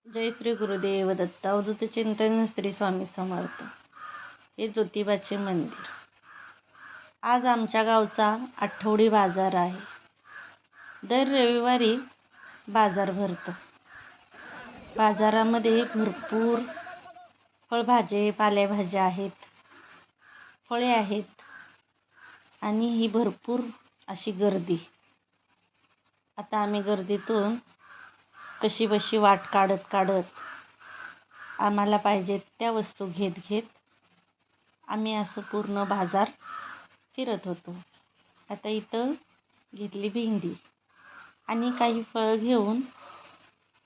जय श्री गुरुदेव दत्त. अवधूत चिंतन श्री स्वामी समर्थ. हे ज्योतिबाचे मंदिर. आज आमच्या गावचा आठवडी बाजार आहे. दर रविवारी बाजार भरतो. बाजारामध्ये भरपूर फळभाजे पालेभाज्या आहेत, फळे आहेत आणि ही भरपूर अशी गर्दी. आता आम्ही गर्दीतून कशी बशी वाट काढत आम्हाला पाहिजे त्या वस्तू घेत आम्ही असं पूर्ण बाजार फिरत होतो. आता इथं घेतली भेंडी आणि काही फळं घेऊन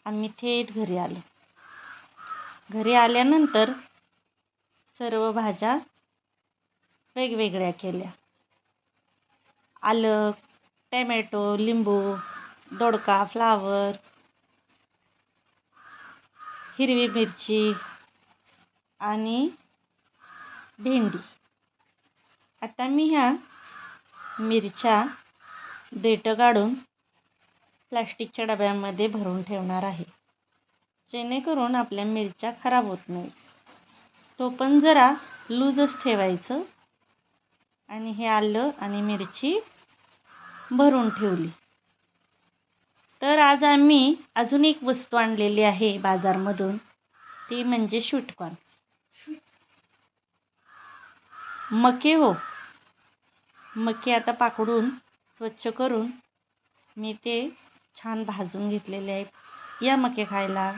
आम्ही थेट घरी आलो. घरी आल्यानंतर सर्व भाज्या वेगवेगळ्या केल्या. आलं, टॅमॅटो, लिंबू, दोडका, फ्लावर, हिरवी मिरची आणि भेंडी. आता मी ह्या मिरच्या देठं काढून प्लास्टिकच्या डब्यामध्ये भरून ठेवणार आहे, जेणेकरून आपल्या मिरच्या खराब होत नाहीत. तो पण जरा लूजच ठेवायचं. आणि हे आलं आणि मिरची भरून ठेवली. तर आज आम्ही अजून एक वस्तू आणलेली आहे बाजारमधून, ती म्हणजे स्वीटकॉर्न. मके मके आता पाकडून स्वच्छ करून मी ते छान भाजून घेतलेले आहेत. या मके खायला.